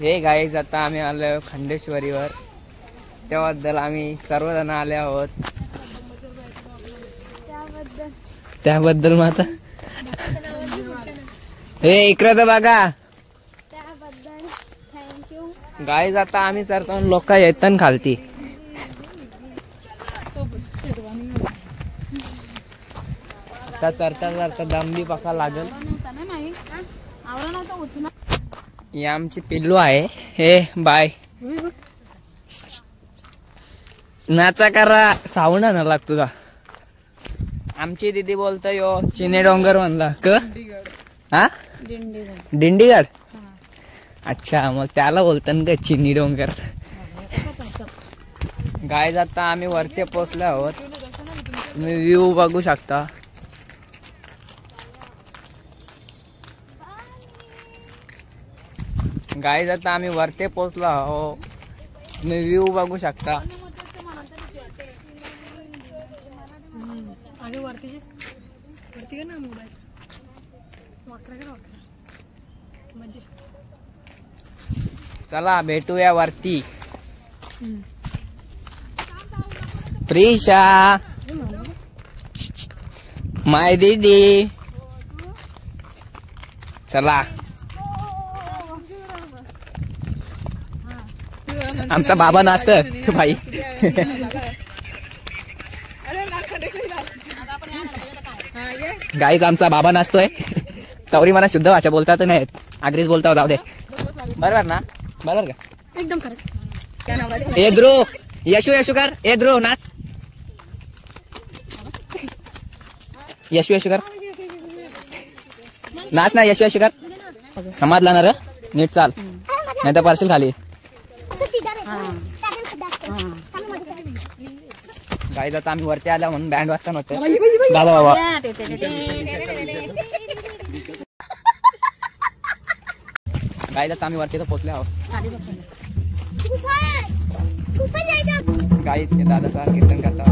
हे गाईज आता आम्ही आलो खंडेश्वरीवर, त्याबद्दल आम्ही सर्वजण आले आहोत. त्याबद्दल मग आता हे इकडे तर बघा. गाईज आता आम्ही चरतो, लोक येतात खालती. आता चरता चरता दमबी पका लागल. ही आमची पिल्लू आहे. हे बाय नाचा करा सावंड ना लागतो का. आमची दीदी बोलतो यो चिने डोंगर म्हणला क हा दिंडीगड. अच्छा मग त्याला बोलतात का चिनी डोंगर. गाय जाता आम्ही वरती पोहोचलो आहोत. तुम्ही व्ह्यू बघू शकता. गाय जाता आम्ही वरती पोहोचलो आहोत. तुम्ही व्ह्यू बघू शकता. चला भेटूया वरती. प्रिशा माय दीदी चला. आमचा बाबा नाचत भाई. गाईज आमचा बाबा नाचतोय. तवरी मला शुद्ध भाषा बोलता तर नाहीत. आग्रीच बोलता जाऊ दे. बरोबर ना. बरोबर का एकदम खरं. ए ध्रुव यशू यशू कर. ए ध्रुव नाच. यशू यशू कर नाच ना. यशू यशू कर. समाजला ना रे नीट चाल नाही तर पार्सल खाली. गाईज आता आम्ही वरती आला म्हणून बँड वाजता नव्हते. बाबा बाबा गाईज आता आम्ही वरती तर पोहोचले आहोत. गाईज हे दादा कीर्तन करता.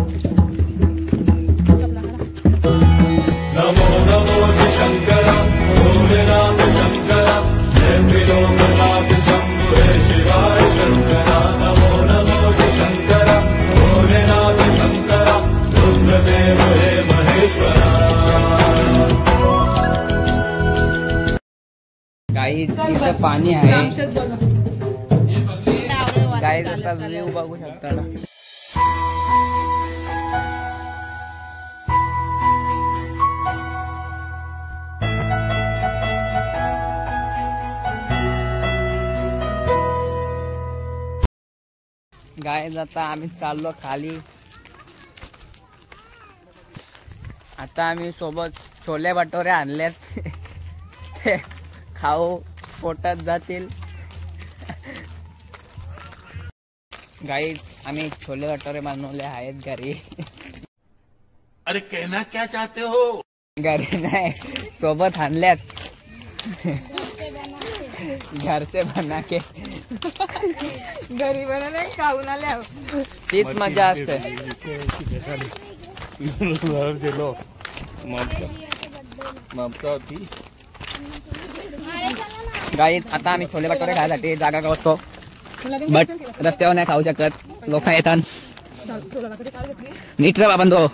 नमो नमो शंकरा भोलेनाथ शंकरा जय त्रिलोकनाथ शंभो शिवाय शंकरा. नमो नमो शंकरा भोलेनाथ शंकरा रुद्रदेव हे महेश्वरा. गाईज इथं पाणी आहे. गाईज आता व्ह्यू बघू शकता ना. गाईज आता आम्ही चाललो खाली. आता आम्ही सोबत छोले भटोरे आणलेत. ते खाऊ पोटात जातील. गाईज आम्ही छोले भटोरे बनवले आहेत घरी. अरे कहना क्या चाहते हो. घरी नाही सोबत आणल्यात. घर से बना के घरी बनवले खाऊन आल्या. तीच मजा असते. गाईज आता आम्ही छोले भटोरे खायसाठी जागा गावतो. बट रस्त्यावर नाही खाऊ शकत. लोक येतात. नीट रे बाबंदो.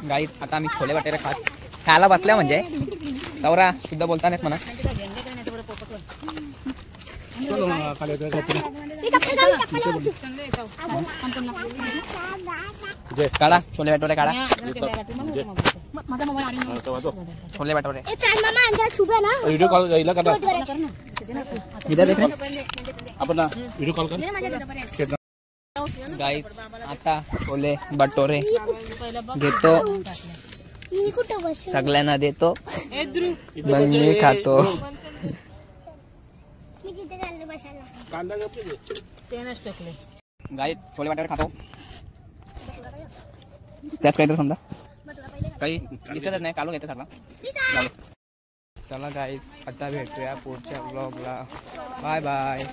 गाईज आता आम्ही छोले भटोरे खायला बसल्या म्हणजे तवरा सुद्धा बोलता नाहीत म्हणा. काढा छोले भटोरे काढा. छोले भटोरे व्हिडिओ कॉल करना. इधर देख आपण व्हिडिओ कॉल कर. गाईज आता छोले भटोरे घेतो. सगळ्यांना देतो. मग मी खातो. गाईज छोले भटोरे खातो. त्याच काहीतरी समजा काही दिसतच नाही. काढून घेतो सगळं. चला गाईज आता भेटूया पुढच्या ब्लॉगला. Bye bye.